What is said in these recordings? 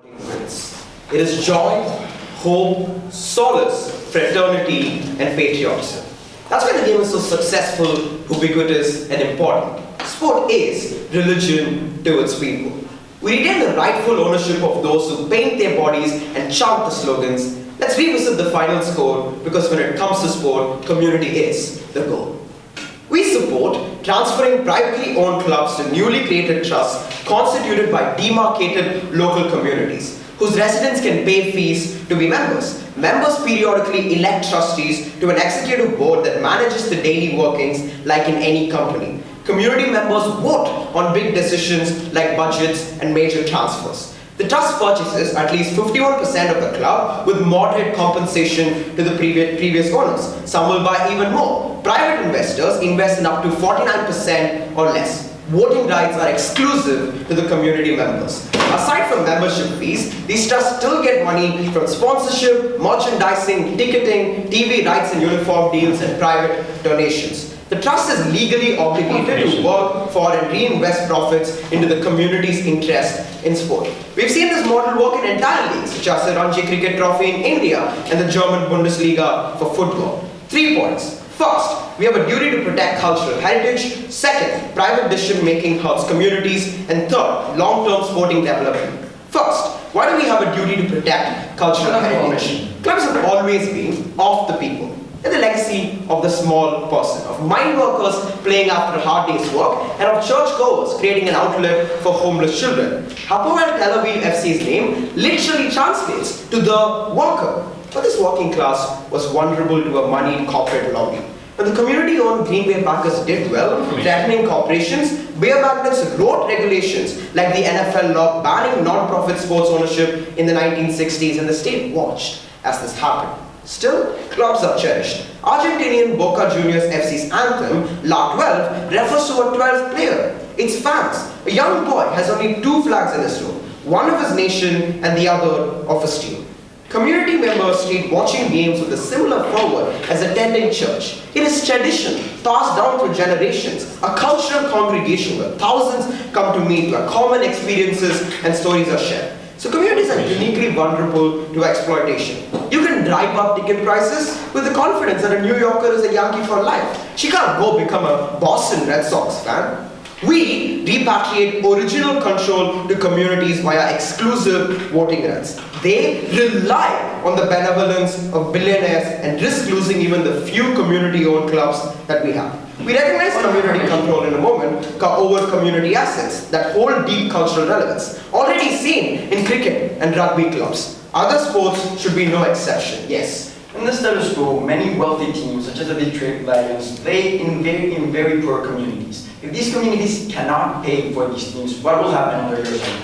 It is joy, hope, solace, fraternity, and patriotism. That's why the game is so successful, ubiquitous, and important. Sport is religion to its people. We retain the rightful ownership of those who paint their bodies and chant the slogans. Let's revisit the final score, because when it comes to sport, community is the goal. We support transferring privately owned clubs to newly created trusts constituted by demarcated local communities, whose residents can pay fees to be members. Members periodically elect trustees to an executive board that manages the daily workings like in any company. Community members vote on big decisions like budgets and major transfers. The trust purchases at least 51% of the club with moderate compensation to the previous owners. Some will buy even more. Private investors invest in up to 49% or less. Voting rights are exclusive to the community members. Aside from membership fees, these trusts still get money from sponsorship, merchandising, ticketing, TV rights and uniform deals, and private donations. The trust is legally obligated to work for and reinvest profits into the community's interest in sport. We've seen this model work in entire leagues, such as the Ranji Cricket Trophy in India and the German Bundesliga for football. 3 points. First, we have a duty to protect cultural heritage. Second, private decision-making helps communities. And third, long-term sporting development. First, why do we have a duty to protect cultural heritage? Clubs have always been of the people. They're the legacy of the small person, of mine workers playing after a hard day's work, and of churchgoers creating an outlet for homeless children. Hapoel Tel Aviv FC's name literally translates to the worker. But this working class was vulnerable to a moneyed corporate lobby. When the community-owned Green Bay Packers did well, threatening corporations, beer magnets wrote regulations like the NFL law banning non-profit sports ownership in the 1960s, and the state watched as this happened. Still, clubs are cherished. Argentinian Boca Juniors FC's anthem, La 12, refers to a 12th player. Its fans. A young boy has only 2 flags in his room, one of his nation and the other of his team. Community members treat watching games with a similar fervor as attending church. It is tradition, passed down through generations, a cultural congregation where thousands come to meet, where common experiences and stories are shared. So communities are uniquely vulnerable to exploitation. You can drive up ticket prices with the confidence that a New Yorker is a Yankee for life. She can't go become a Boston Red Sox fan. We repatriate original control to communities via exclusive voting rights. They rely on the benevolence of billionaires and risk losing even the few community-owned clubs that we have. We recognize community control in a moment over community assets that hold deep cultural relevance, already seen in cricket and rugby clubs. Other sports should be no exception, yes. In the status quo, many wealthy teams, such as the Detroit Lions, play in very poor communities. If these communities cannot pay for these teams, what will happen under your time?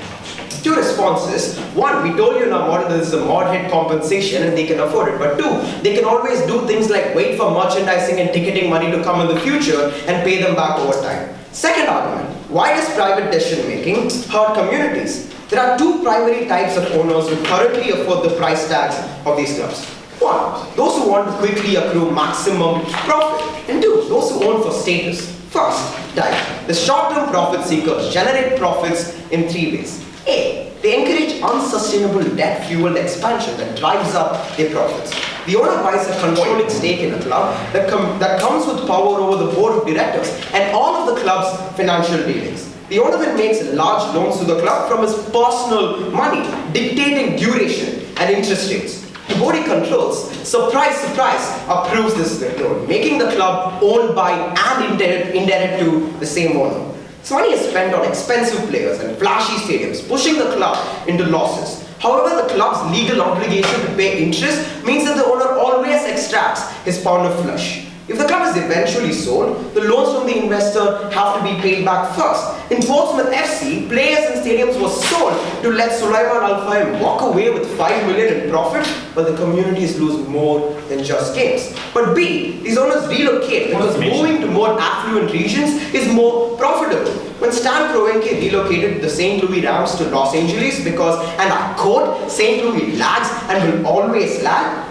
2 responses. 1, we told you in our model that this is a moderate compensation and they can afford it. But 2, they can always do things like wait for merchandising and ticketing money to come in the future and pay them back over time. Second argument, why does private decision making hurt communities? There are 2 primary types of owners who currently afford the price tags of these clubs. 1, those who want to quickly accrue maximum profit. And 2, those who own for status. First type, the short-term profit seekers generate profits in 3 ways. A, they encourage unsustainable debt-fueled expansion that drives up their profits. The owner buys a controlling stake in a club that comes with power over the board of directors and all of the club's financial dealings. The owner then makes large loans to the club from his personal money, dictating duration and interest rates. The board he controls, surprise, surprise, approves this loan, making the club owned by and indebted to the same owner. This money is spent on expensive players and flashy stadiums, pushing the club into losses. However, the club's legal obligation to pay interest means that the owner always extracts his pound of flesh. If the club is eventually sold, the loans from the investor have to be paid back first. In Portsmouth FC, players and stadiums were sold to let Sulaiman Al Fahim walk away with $5 million in profit, but the communities lose more than just games. But B, these owners relocate because moving to more affluent regions is more profitable. When Stan Kroenke relocated the St. Louis Rams to Los Angeles because, and I quote, St. Louis lags and will always lag,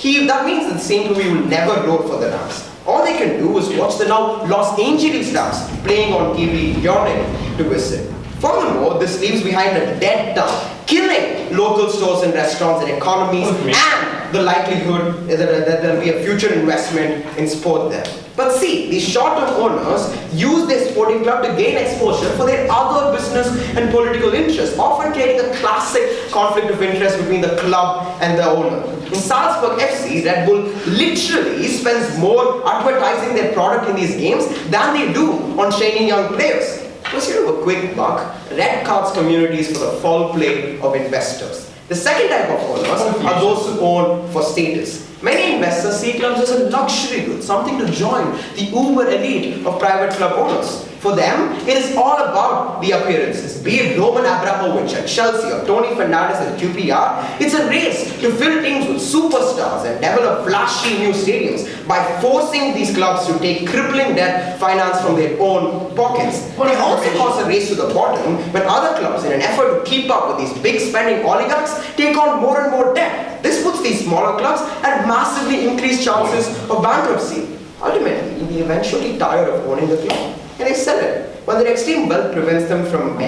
that means that St. Louis will never roar for the Rams. All they can do is watch the now Los Angeles Rams playing on TV, yearning to visit. Furthermore, this leaves behind a dead town killing local stores and restaurants and economies and the likelihood that there will be a future investment in sport there. But see, these short-term owners use their sporting club to gain exposure for their other business and political interests, often creating a classic conflict of interest between the club and the owner. In Salzburg FC, Red Bull literally spends more advertising their product in these games than they do on training young players. Pursuit of a quick buck, Red cards communities for the foul play of investors. The second type of owners are those who own for status. Many investors see clubs as a luxury good, something to join the uber elite of private club owners. For them, it is all about the appearances. Be it Roman Abramovich at Chelsea or Tony Fernandes at QPR, it's a race to fill teams with superstars and develop flashy new stadiums by forcing these clubs to take crippling debt financed from their own pockets. They also cause a race to the bottom when other clubs, in an effort to keep up with these big spending oligarchs, take on more and more debt. This puts these smaller clubs at massively increased chances of bankruptcy. Ultimately, they eventually tire of owning the club and they sell it. When their extreme wealth prevents them from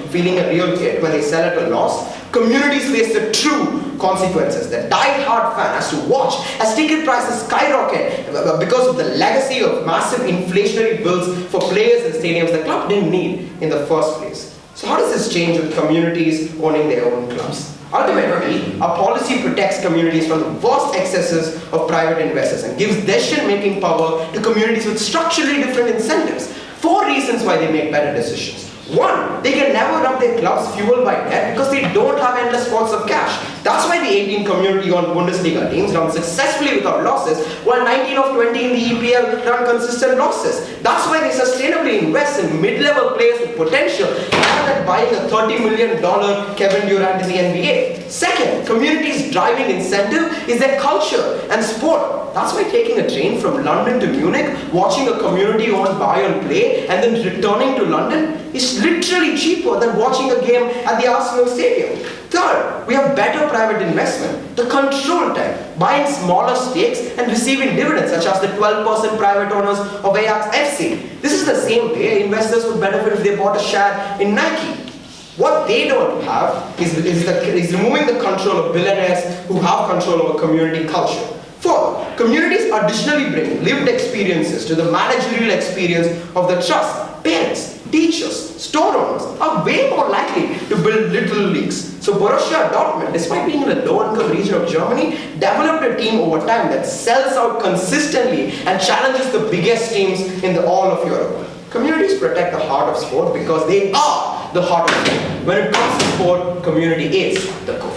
feeling a real hit when they sell at a loss, communities face the true consequences. The die-hard fan has to watch as ticket prices skyrocket because of the legacy of massive inflationary bills for players and stadiums the club didn't need in the first place. So how does this change with communities owning their own clubs? Ultimately, a policy protects communities from the worst excesses of private investors and gives decision-making power to communities with structurally different incentives. 4 reasons why they make better decisions. 1, they can never run their clubs fueled by debt because they don't have endless pots of cash. That's why the 18 community-owned Bundesliga teams run successfully without losses, while 19 of 20 in the EPL run consistent losses. That's why they sustainably invest in mid-level players with potential rather than buying a $30 million Kevin Durant in the NBA. Second, communities' driving incentive is their culture and sport. That's why taking a train from London to Munich, watching a community-owned Bayern play, and then returning to London is literally cheaper than watching a game at the Arsenal Stadium. Third, we have better private investment, the control type, buying smaller stakes and receiving dividends such as the 12% private owners of Ajax FC. This is the same way investors would benefit if they bought a share in Nike. What they don't have is removing the control of billionaires who have control over community culture. Fourth, communities additionally bring lived experiences to the managerial experience of the trust. Parents, teachers, store owners are way more likely to build little leagues. So Borussia Dortmund, despite being in a low-income region of Germany, developed a team over time that sells out consistently and challenges the biggest teams in all of Europe. Communities protect the heart of sport because they are the heart of sport. When it comes to sport, community is the core.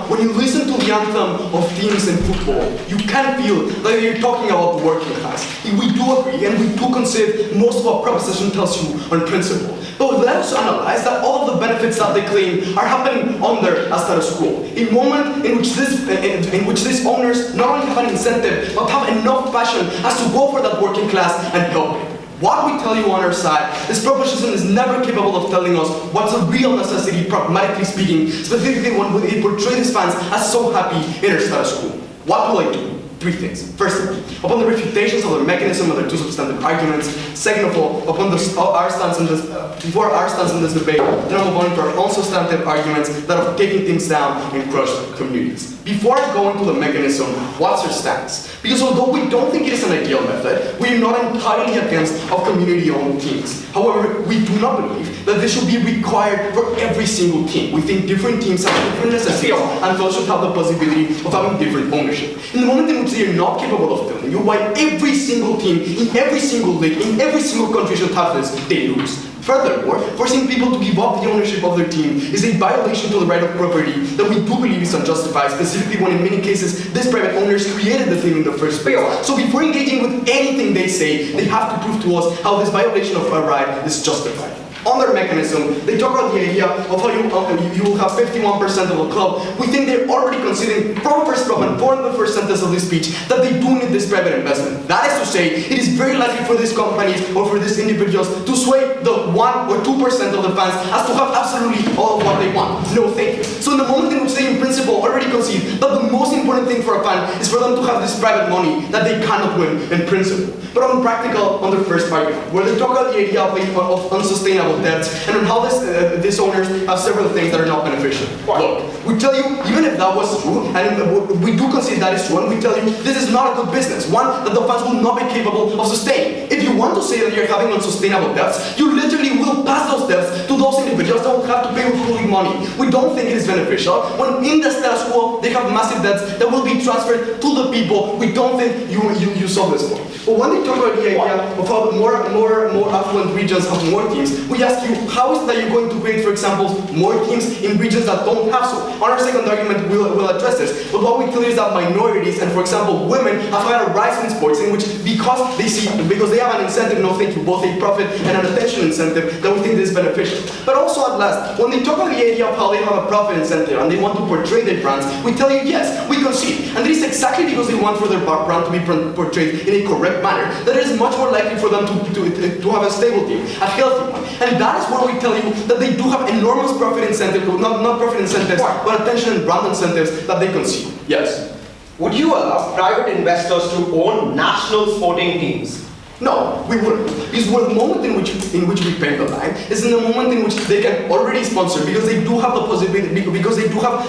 When you listen to the anthem of teams in football, you can feel that you're talking about the working class. We do agree and we do concede most of what proposition tells you on principle. But let us analyze that all of the benefits that they claim are happening under a status quo. A moment in which these owners not only have an incentive, but have enough passion as to go for that working class and help it. What we tell you on our side, this proposition is never capable of telling us what's a real necessity, pragmatically speaking, specifically when they portray these fans as so happy in their status quo. What will I do? 3 things. First of all, upon the refutations of the mechanism of their 2 substantive arguments. Second of all, upon our stance in this, before our stance in this debate, then I'll move on to our own substantive arguments that are taking things down in crushed communities. Before I go into the mechanism, what's our stance? Because although we don't think it is an ideal method, we are not entirely against of community-owned teams. However, we do not believe that this should be required for every single team. We think different teams have different necessities and those should have the possibility of having different ownership. In the moment in which they are not capable of doing you, why every single team, in every single league, in every single country should have this, they lose. Furthermore, forcing people to give up the ownership of their team is a violation to the right of property that we do believe is unjustified, specifically when in many cases these private owners created the team in the first place. So before engaging with anything they say, they have to prove to us how this violation of our right is justified. On their mechanism, they talk about the idea of how you will have 51% of the club. We think they're already considering from first drop and from the first sentence of this speech that they do need this private investment. That is to say, it is very likely for these companies or for these individuals to sway the 1 or 2% of the fans as to have absolutely all of what they want. No thank you. So in the moment in which they in principle already concede that the most important thing for a fan is for them to have this private money that they cannot win in principle. But on practical, on the first argument, where they talk about the idea of unsustainable debts and on how these owners have several things that are not beneficial. Look, we tell you, even if that was true, and we do consider that is true, and we tell you this is not a good business, one that the fans will not be capable of sustaining. If you want to say that you're having unsustainable debts, you literally will pass those debts to those individuals that will have to pay with public money. We don't think it is beneficial. When in the status quo, they have massive debts that will be transferred to the people. We don't think you solve this point. But when they talk about the idea of how more affluent regions have more teams, we ask you, how is it that you're going to create, for example, more teams in regions that don't have so? On our second argument, we'll address this. But what we tell you is that minorities and, for example, women have had a rise in sports in which, because they have an incentive, no thank you, both a profit and an attention incentive, that we think this is beneficial. But also at last, when they talk about the idea of how they have a profit incentive and they want to portray their brands, we tell you, yes, we concede. And this is exactly because they want for their brand to be portrayed in a correct manner, that it is much more likely for them to have a stable team, a healthy one. And that is where we tell you that they do have enormous profit incentives, not profit incentives, but attention and brand incentives that they concede. Yes. Would you allow private investors to own national sporting teams? No, we wouldn't. Because the moment in which we paint the line is in the moment in which they can already sponsor, because they do have the possibility, because they do have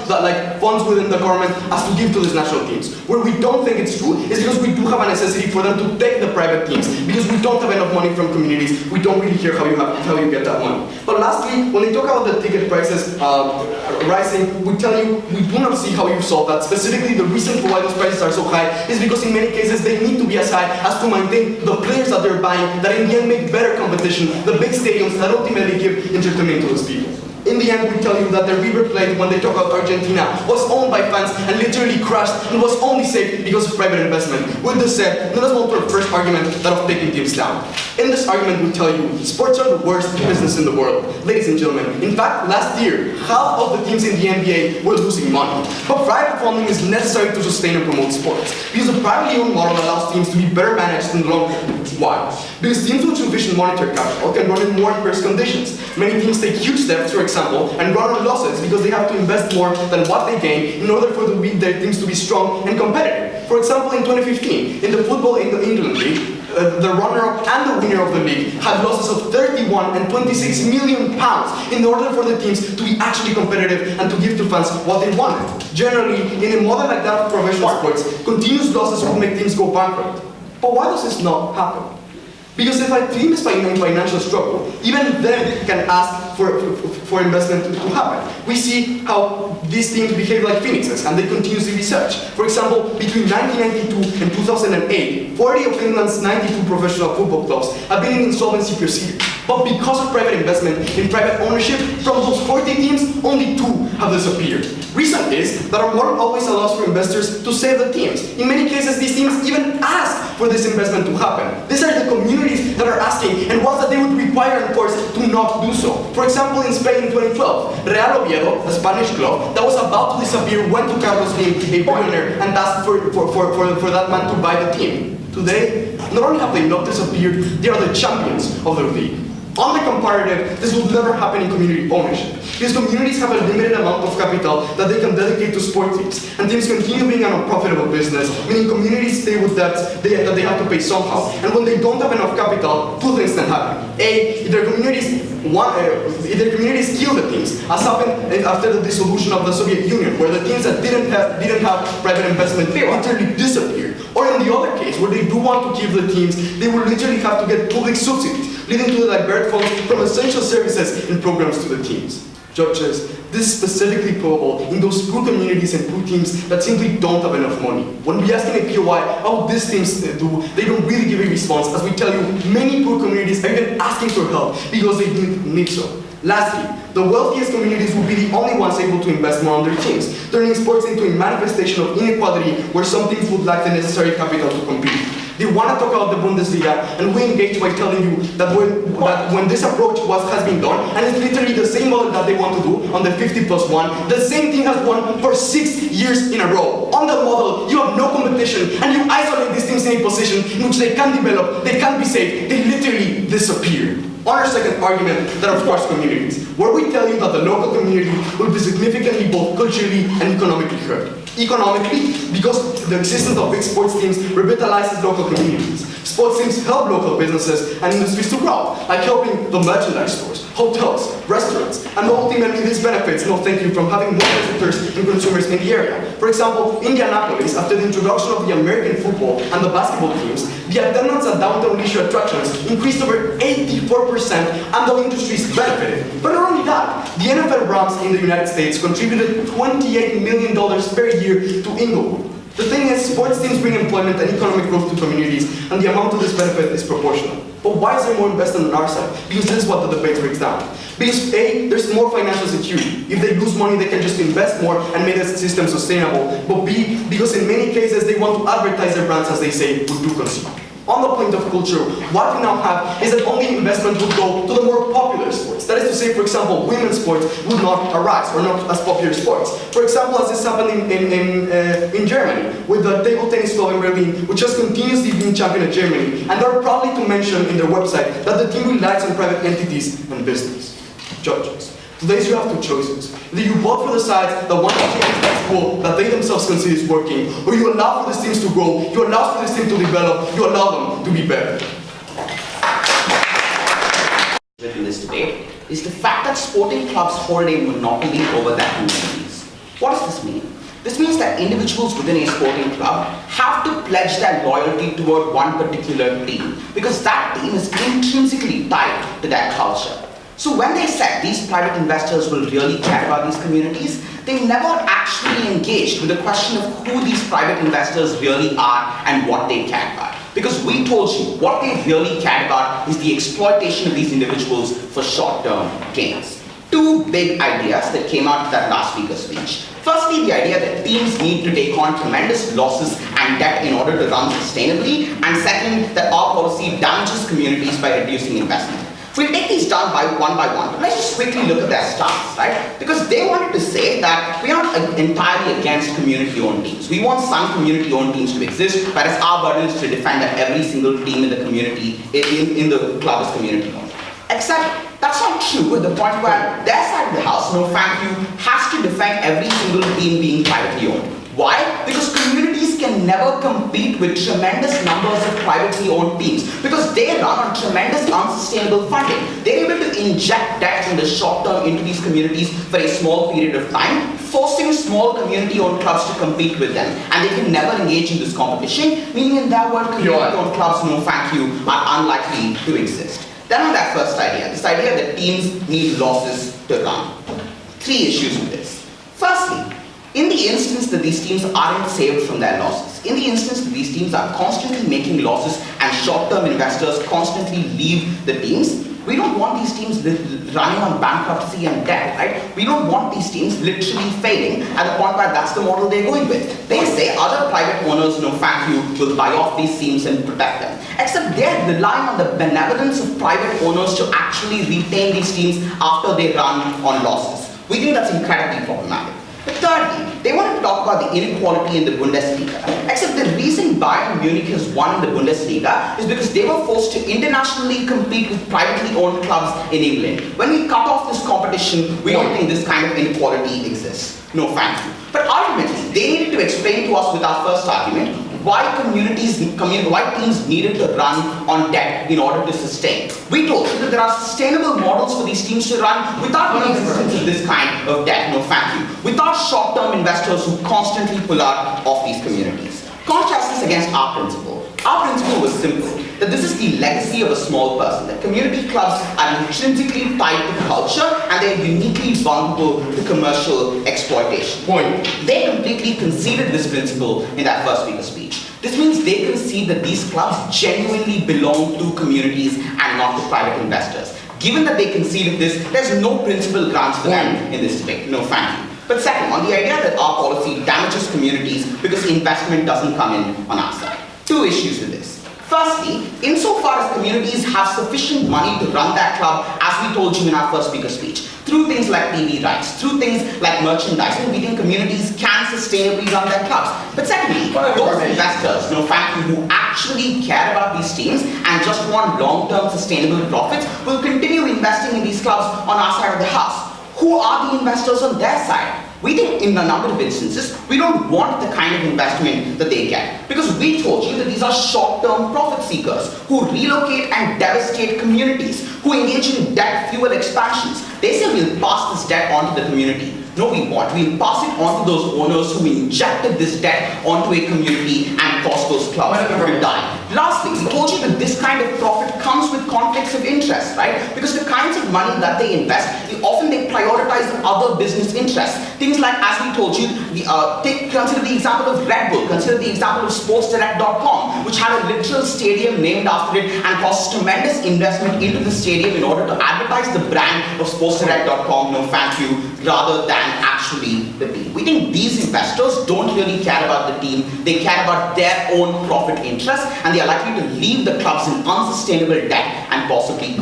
funds within the government as to give to these national teams. Where we don't think it's true is because we do have a necessity for them to take the private teams, because we don't have enough money from communities. We don't really care how you get that money. But lastly, when they talk about the ticket prices rising, we tell you we do not see how you solve that. Specifically, the reason for why those prices are so high is because in many cases they need to be as high as to maintain the players that they're buying, that in the end make better competition, the big stadiums that ultimately give entertainment to those people. In the end, we tell you that the River Plate, when they talk about Argentina, was owned by fans and literally crashed and was only saved because of private investment. With this said, let us move to our first argument, that of taking teams down. In this argument, we tell you, sports are the worst business in the world. Ladies and gentlemen, in fact, last year, half of the teams in the NBA were losing money. But private funding is necessary to sustain and promote sports, because the privately owned model allows teams to be better managed in the long term. Why? Because teams with sufficient monetary capital can run in more adverse conditions. Many teams take huge debts, for example, and run on losses because they have to invest more than what they gain in order for their teams to be strong and competitive. For example, in 2015, in the football England League, the runner-up and the winner of the league had losses of 31 and 26 million pounds in order for the teams to be actually competitive and to give to fans what they wanted. Generally, in a model like that of professional sports, continuous losses will make teams go bankrupt. But why does this not happen? Because if a team is in financial struggle, even them can ask for investment to happen. We see how these teams behave like phoenixes, and they continuously research. For example, between 1992 and 2008, 40 of England's 92 professional football clubs have been in insolvency proceedings. But because of private investment in private ownership, from those 40 teams, only 2 have disappeared. Reason is that our model always allows for investors to save the teams. In many cases, these teams even ask for this investment to happen. These are the communities that are asking, and ones that they would require and force to not do so. For example, in Spain in 2012, Real Oviedo, a Spanish club that was about to disappear, went to Carlos Slim, a billionaire, and asked for that man to buy the team. Today, not only have they not disappeared, they are the champions of their league. On the comparative, this will never happen in community ownership, because communities have a limited amount of capital that they can dedicate to sport teams, and teams continue being an unprofitable business, meaning communities stay with debts that they have to pay somehow. And when they don't have enough capital, 2 things can happen. A, if their communities kill the teams, as happened after the dissolution of the Soviet Union, where the teams that didn't have private investment literally disappeared. Or in the other case, where they do want to keep the teams, they will literally have to get public subsidies, leading to the divert funds from essential services and programs to the teams. Judges, this is specifically probable in those poor communities and poor teams that simply don't have enough money. When we ask in a POI how these teams do, they don't really give a response, as we tell you, many poor communities are even asking for help because they need so. Lastly, the wealthiest communities will be the only ones able to invest more on their teams, turning sports into a manifestation of inequality where some teams would lack the necessary capital to compete. They want to talk about the Bundesliga, and we engage by telling you that when this approach has been done, and it's literally the same model that they want to do on the 50+1, the same team has won for 6 years in a row. On the model, you have no competition, and you isolate these teams in a position in which they can't develop, they can't be safe, they literally disappear. On our second argument, that of course communities, where we tell you that the local community will be significantly both culturally and economically hurt. Economically, because the existence of big sports teams revitalizes local communities. Sports teams help local businesses and industries to grow, like helping the merchandise stores, hotels, restaurants, and ultimately this benefits no thank you from having more visitors and consumers in the area. For example, Indianapolis, after the introduction of the American football and the basketball teams, the attendance at downtown leisure attractions increased over 84% and the industries benefited. But not only that, the NFL Rams in the United States contributed $28 million per year to Inglewood. The thing is, sports teams bring employment and economic growth to communities, and the amount of this benefit is proportional. But why is there more investment on our side? Because this is what the debate breaks down. Because A, there's more financial security. If they lose money, they can just invest more and make the system sustainable. But B, because in many cases, they want to advertise their brands as they say would do consumer. On the point of culture, what we now have is that only investment would go to the more popular sports. That is to say, for example, women's sports would not arise, or not as popular sports. For example, as this happened in Germany, with the table tennis club in Berlin, which has continuously been champion in Germany, and they're proudly to mention in their website that the team relies on private entities and business. Judges. Today you have two choices. Either you vote for the sides that want to change that school that they themselves consider is working, or you allow for these teams to grow, you allow for this team to develop, you allow them to be better. In this debate is the fact that sporting clubs hold a monopoly over their communities. What does this mean? This means that individuals within a sporting club have to pledge their loyalty toward one particular team because that team is intrinsically tied to their culture. So when they said these private investors will really care about these communities, they never actually engaged with the question of who these private investors really are and what they care about. Because we told you what they really cared about is the exploitation of these individuals for short-term gains. Two big ideas that came out of that last speaker's speech. Firstly, the idea that teams need to take on tremendous losses and debt in order to run sustainably, and second, that our policy damages communities by reducing investment. We'll take these down one by one, but let's just quickly look at their stance, right? Because they wanted to say that we are not entirely against community-owned teams. We want some community-owned teams to exist, whereas our burden is to defend that every single team in the community, in the club is community-owned. Except, that's not true at the point where their side of the house, no thank you, has to defend every single team being privately owned. Why? Because communities can never compete with tremendous numbers of privately owned teams because they run on tremendous unsustainable funding. They're able to inject debt in the short term into these communities for a small period of time, forcing small community-owned clubs to compete with them. And they can never engage in this competition, meaning in their world, community-owned clubs, no thank you, are unlikely to exist. Then on that first idea, this idea that teams need losses to run. Three issues with this. Firstly, in the instance that these teams aren't saved from their losses, in the instance that these teams are constantly making losses and short-term investors constantly leave the teams, we don't want these teams running on bankruptcy and debt, right? We don't want these teams literally failing at the point where that's the model they're going with. They say other private owners, no thank you, will buy off these teams and protect them. Except they're relying on the benevolence of private owners to actually retain these teams after they run on losses. We think that's incredibly problematic. But thirdly, they want to talk about the inequality in the Bundesliga. Except the reason Bayern Munich has won in the Bundesliga is because they were forced to internationally compete with privately owned clubs in England. When we cut off this competition, we don't think this kind of inequality exists. No thank you. But ultimately, they needed to explain to us with our first argument why teams needed to run on debt in order to sustain. We told you that there are sustainable models for these teams to run without the existence of this kind of debt, no thank you, without short-term investors who constantly pull out of these communities. Contrast this against our principle. Our principle was simple, that this is the legacy of a small person, that community clubs are intrinsically tied to culture and they are uniquely vulnerable to commercial exploitation. Point. They completely conceded this principle in that first speaker's speech. This means they concede that these clubs genuinely belong to communities and not to private investors. Given that they conceded this, there's no principal grounds for them in this debate. No, thank you. But second, on the idea that our policy damages communities because investment doesn't come in on our side. Two issues with this. Firstly, insofar as communities have sufficient money to run their club, as we told you in our first speaker speech, through things like TV rights, through things like merchandising, we think communities can sustainably run their clubs. But secondly, those investors, no thank you, who actually care about these teams and just want long-term sustainable profits will continue investing in these clubs on our side of the house. Who are the investors on their side? We think in a number of instances, we don't want the kind of investment that they get because we told you that these are short-term profit seekers who relocate and devastate communities, who engage in debt fuel expansions. They say we'll pass this debt on to the community. No, we won't. We'll pass it on to those owners who injected this debt onto a community and caused those clubs to die. Lastly, we told you that this kind of profit comes with conflicts of interest, right? Because the kinds of money that they invest, often they prioritize other business interests. Things like, as we told you, consider the example of Red Bull, consider the example of SportsDirect.com, which had a literal stadium named after it and cost tremendous investment into the stadium in order to advertise the brand of SportsDirect.com, no thank you, rather than actually the team. We think these investors don't really care about the team, they care about their own profit interests, and they are likely to leave the clubs in unsustainable debt and possibly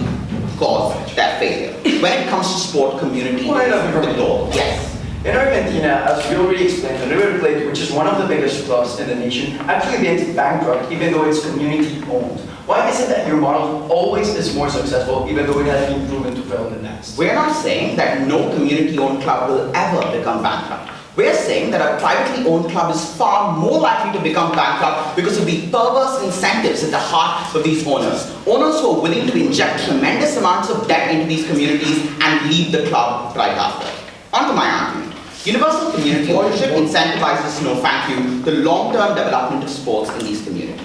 cause their failure. When it comes to sport, community is the goal. Yes. In Argentina, as we already explained, the River Plate, which is one of the biggest clubs in the nation, actually went bankrupt even though it's community owned. Why is it that your model always is more successful even though it has been proven to fail in the past? We're not saying that no community-owned club will ever become bankrupt. We're saying that a privately owned club is far more likely to become bankrupt because of the perverse incentives at the heart of these owners. Owners who are willing to inject tremendous amounts of debt into these communities and leave the club right after. On to my argument. Universal community ownership incentivizes, no thank you, the long-term development of sports in these communities.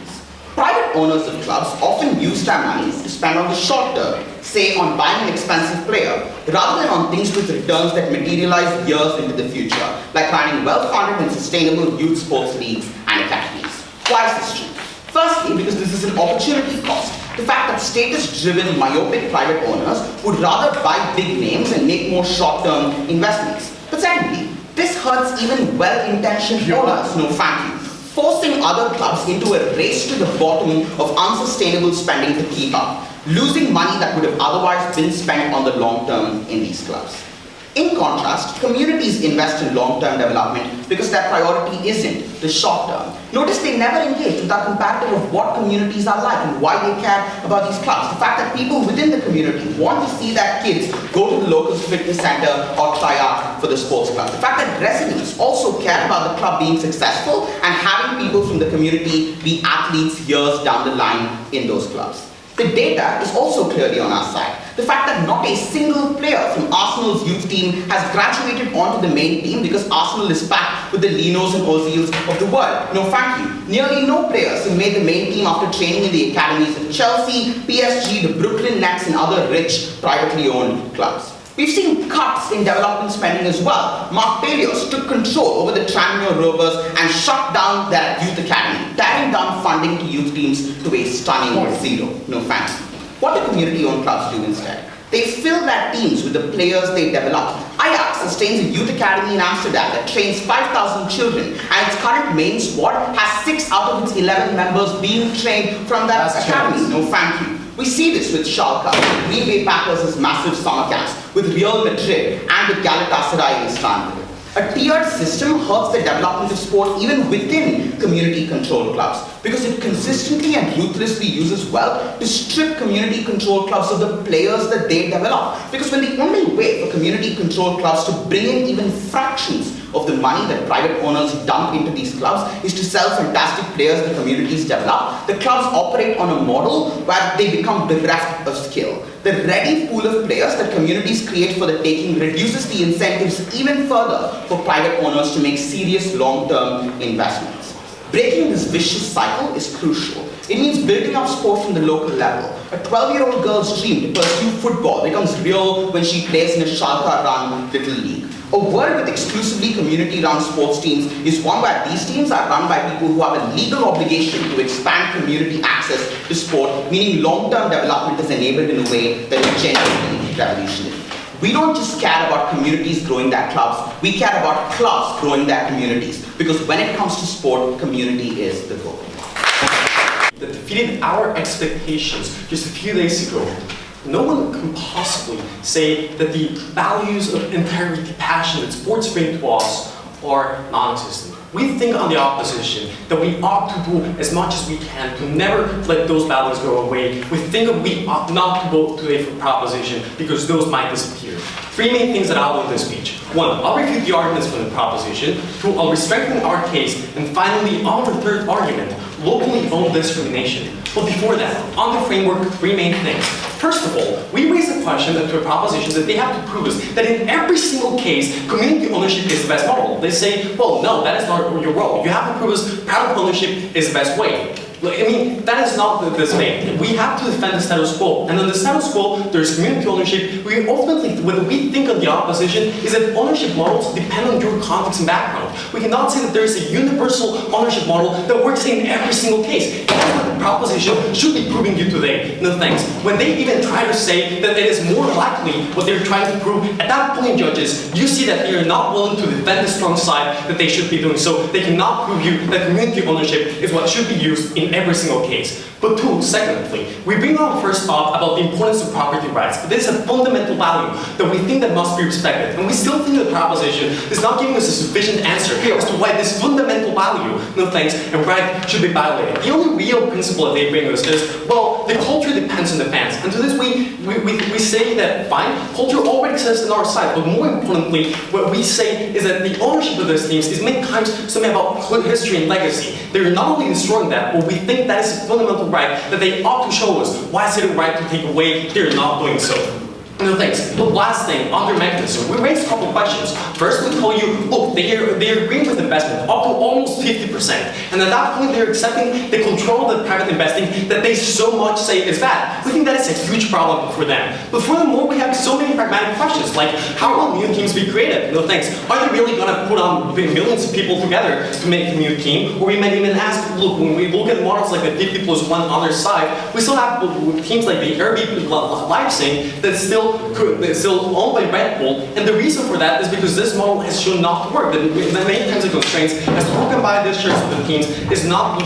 Private owners of clubs often use their money to spend on the short term, say on buying an expensive player, rather than on things with returns that materialize years into the future, like running well-funded and sustainable youth sports leagues and academies. Why is this true? Firstly, because this is an opportunity cost. The fact that status-driven, myopic private owners would rather buy big names and make more short-term investments. But secondly, this hurts even well-intentioned owners, no thank you, forcing other clubs into a race to the bottom of unsustainable spending to keep up, losing money that would have otherwise been spent on the long term in these clubs. In contrast, communities invest in long-term development because their priority isn't the short term. Notice they never engage with our comparative of what communities are like and why they care about these clubs. The fact that people within the community want to see their kids go to the local fitness center or try out for the sports club. The fact that residents also care about the club being successful and having people from the community be athletes years down the line in those clubs. The data is also clearly on our side. The fact that not a single player from Arsenal's youth team has graduated onto the main team because Arsenal is packed with the Linos and Ozils of the world. No thank you. Nearly no players have made the main team after training in the academies of Chelsea, PSG, the Brooklyn Nets and other rich, privately owned clubs. We've seen cuts in development spending as well. Mark Pelios took control over the Tranmere Rovers and shut down their youth academy, tearing down funding to youth teams to a stunning zero. No thanks. What do community-owned clubs do instead? They fill their teams with the players they develop. Ajax sustains a youth academy in Amsterdam that trains 5,000 children, and its current main squad has 6 out of its 11 members being trained from that academy. No thank you. We see this with Schalke, Green Bay Packers' massive summer camps, with Real Madrid and with Galatasaray in Istanbul. A tiered system hurts the development of sport even within community-controlled clubs because it consistently and ruthlessly uses wealth to strip community-controlled clubs of the players that they develop. Because when the only way for community-controlled clubs to bring in even fractions of the money that private owners dump into these clubs is to sell fantastic players the communities develop, the clubs operate on a model where they become bereft of skill. The ready pool of players that communities create for the taking reduces the incentives even further for private owners to make serious long-term investments. Breaking this vicious cycle is crucial. It means building up sport from the local level. A 12-year-old girl's dream to pursue football becomes real when she plays in a Schalke-run little league. A world with exclusively community-run sports teams is one where these teams are run by people who have a legal obligation to expand community access to sport, meaning long-term development is enabled in a way that is genuinely revolutionary. We don't just care about communities growing their clubs, we care about clubs growing their communities, because when it comes to sport, community is the goal. That defeated our expectations just a few days ago. No one can possibly say that the values of integrity, passion that sports bring to us are non-existent. We think on the opposition that we ought to do as much as we can to never let those values go away. We think that we ought not to vote today for proposition because those might disappear. Three main things that I'll do in this speech. One, I'll refute the arguments from the proposition. Two, I'll strengthen our case. And finally, on the third argument, locally owned discrimination. But before that, on the framework, three main things. First of all, we raise the question to a proposition that they have to prove us that in every single case, community ownership is the best model. They say, well, no, that is not your role. You have to prove us private ownership is the best way. I mean, that is not the debate. We have to defend the status quo. And in the status quo, there's community ownership. We ultimately, what we think of the opposition is that ownership models depend on your context and background. We cannot say that there is a universal ownership model that works in every single case. That's what the proposition should be proving you today. No thanks. When they even try to say that it is more likely what they're trying to prove, at that point, judges, you see that they are not willing to defend the strong side that they should be doing. So they cannot prove you that community ownership is what should be used in every single case. But two, secondly, we bring on first off about the importance of property rights. This is a fundamental value that we think that must be respected. And we still think the proposition is not giving us a sufficient answer as to why this fundamental value, no thanks, and right should be violated. The only real principle that they bring us is, well, the culture depends on the fans. And to this we say that, fine, culture already exists on our side. But more importantly, what we say is that the ownership of those teams is many times something about history and legacy. They're not only destroying that, but we think that is a fundamental right that they ought to show us. Why is it a right to take away? They're not doing so. No thanks. The last thing, on their mechanism, we raised a couple of questions. First, we told you, look, they're agreeing with investment up to almost 50%. And at that point, they're accepting the control of the private investing that they so much say is bad. We think that is a huge problem for them. But furthermore, we have so many pragmatic questions, like how will new teams be created? No thanks. Are they really going to put on millions of people together to make a new team? Or we might even ask, look, when we look at models like the 50+1 on their side, we still have teams like the RB Leipzig that's still owned by Red Bull, and the reason for that is because this model has shown not to work. The many times the constraints as to who can buy this shirts of the teams is not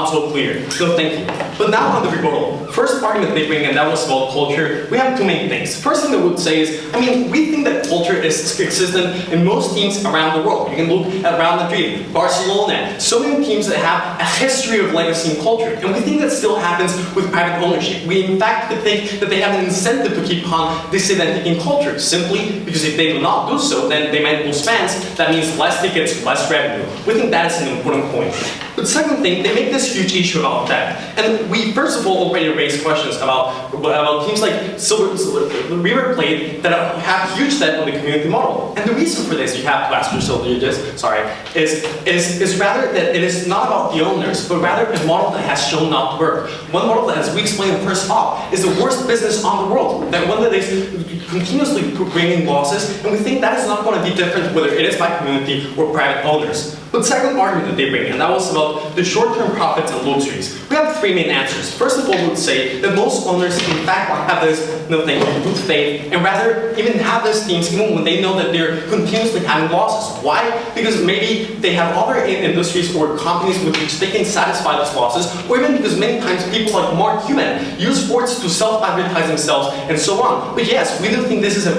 so clear. So thank you. But now on the rebuttal. First argument they bring, and that was about culture. We have two main things. First thing I would say is, I mean, we think that culture is existent in most teams around the world. You can look at Real Madrid, Barcelona, so many teams that have a history of legacy and culture, and we think that still happens with private ownership. We in fact think that they have an incentive to keep on this identity in culture, simply because if they do not do so, then they might lose fans. That means less tickets, less revenue. We think that is an important point. But second thing, they make this huge issue about that. And we first of all already raised questions about teams like River Plate that have huge debt on the community model. And the reason for this, you have to ask yourself, is rather that it is not about the owners, but rather a model that has shown not to work. One model that, as we explained first off, is the worst business on the world. That one that is continuously bringing losses, and we think that is not going to be different whether it is by community or private owners. But second argument that they bring, and that was about the short-term profits and luxuries. We have three main answers. First of all, we would say that most owners in fact have this good faith, and rather even have these teams even when they know that they're continuously having losses. Why? Because maybe they have other industries or companies with which they can satisfy those losses, or even because many times people like Mark Cuban use sports to self-advertise themselves and so on. But yes, we do think this is a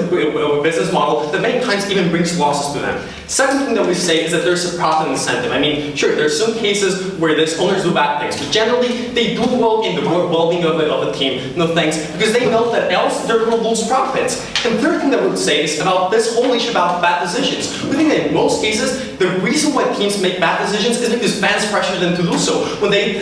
business model that many times even brings losses to them. Second thing that we say is that there's a profit incentive. I mean, sure, there's some cases where these owners do bad things, but generally they do well in the well-being of the team, no thanks, because they know that else they're going to lose profits. And third thing that we would say is about this whole issue about bad decisions. We think that in most cases, the reason why teams make bad decisions is because fans pressure them to do so. When they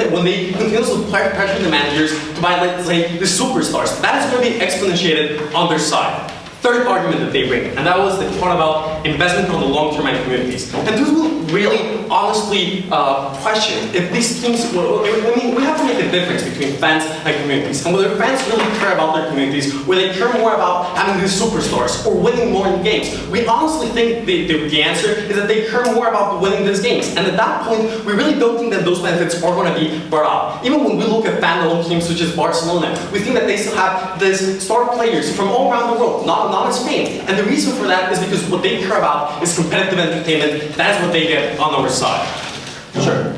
continuously pressure the managers to buy, let's say, the superstars, that is going to be exponentiated on their side. Third argument that they bring, and that was the part about investment on the long-term and communities. And this will really honestly question if these teams, I mean, we have to make a difference between fans and communities. And whether fans really care about their communities, or they care more about having these superstars, or winning more in games. We honestly think the answer is that they care more about winning these games. And at that point, we really don't think that those benefits are going to be brought up. Even when we look at fan-owned teams such as Barcelona, we think that they still have these star players from all around the world, not in Spain. And the reason for that is because what they care about is competitive entertainment. That is what they get on our side. Sure.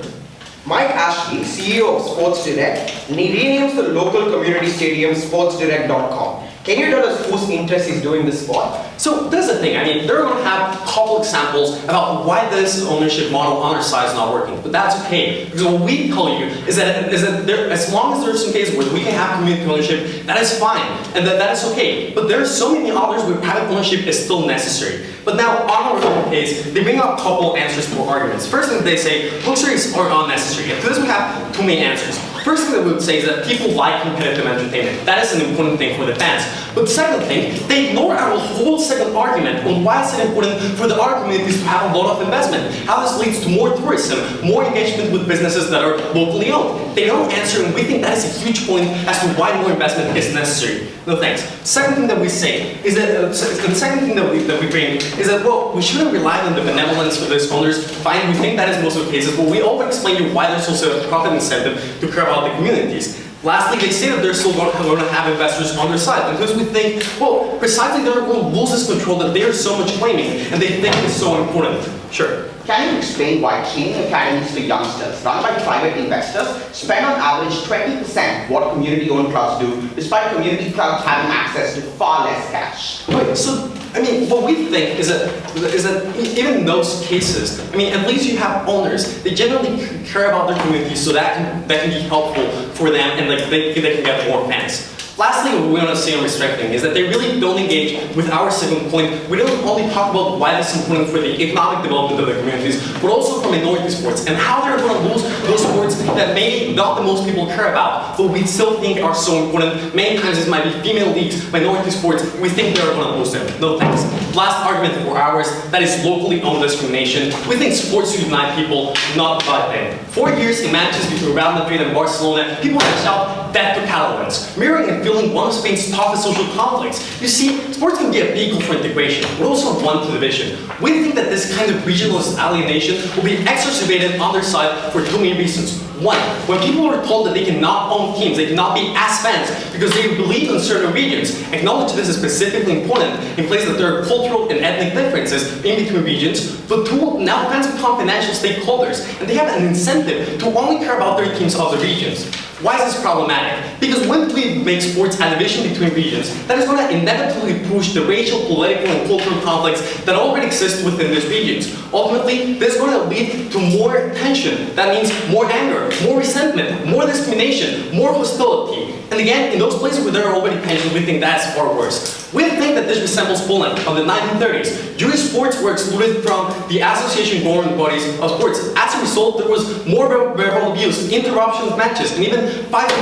Mike Ashley, CEO of Sports Direct, renames the local community stadium sportsdirect.com. Can you tell us whose interest is doing this for? So that's the thing. I mean, they're going to have a couple examples about why this ownership model on our side is not working, but that's okay. Because what we tell you is that there, as long as there are some cases where we can have community ownership, that is fine, and that is okay. But there are so many others where private ownership is still necessary. But now, on our own case, they bring up a couple answers for arguments. First thing they say, bookstores are unnecessary. And to this we have two main answers. First thing they would say is that people like competitive entertainment. That is an important thing for the fans. But the second thing, they ignore our whole second argument on why it's important for the art communities to have a lot of investment. How this leads to more tourism, more engagement with businesses that are locally owned. They don't answer, and we think that is a huge point as to why more investment is necessary. No thanks. Second thing that we say is that, the second thing that we bring is that, well, we shouldn't rely on the benevolence of these owners. Fine, we think that is most of the cases, but we always explain to you why there's also a profit incentive to care about the communities. Lastly, they say that they're still going to have investors on their side, because we think, well, precisely they're going to lose this control that they are so much claiming, and they think it's so important. Sure. Can you explain why training academies for youngsters run by private investors spend on average 20% what community-owned clubs do, despite community clubs having access to far less cash? Wait, so, I mean, what we think is that even in those cases, I mean, at least you have owners. They generally care about their community, so that can be helpful for them, and like they can get more fans. Lastly, what we want to say on restricting is that they really don't engage with our second point. We don't only talk about why this is important for the economic development of the communities, but also for minority sports and how they're going to lose those sports that maybe not the most people care about, but we still think are so important. Many times it might be female leagues, minority sports. We think they're going to lose them. No thanks. Last argument for ours, that is locally owned discrimination. We think sports should unite people, not divide them. 4 years in matches between Real Madrid and Barcelona, people have shout death to Catalans, mirroring and feeling one of Spain's toughest social conflicts. You see, sports can be a vehicle for integration, but also one to division. We think that this kind of regionalist alienation will be exacerbated on their side for two main reasons. One, when people are told that they cannot own teams, they cannot be as fans because they believe in certain regions, acknowledge this is specifically important in places that there are cultural and ethnic differences in between regions. But two, now fans become financial stakeholders, and they have an incentive to only care about their teams of the regions. Why is this problematic? Because when we make sports a division between regions, that is going to inevitably push the racial, political, and cultural conflicts that already exist within these regions. Ultimately, this is going to lead to more tension. That means more anger, more resentment, more discrimination, more hostility. And again, in those places where there are already tensions, we think that's far worse. We think that this resembles Poland of the 1930s. Jewish sports were excluded from the association governing bodies of sports. As a result, there was more verbal abuse, interruption of matches, and even fighting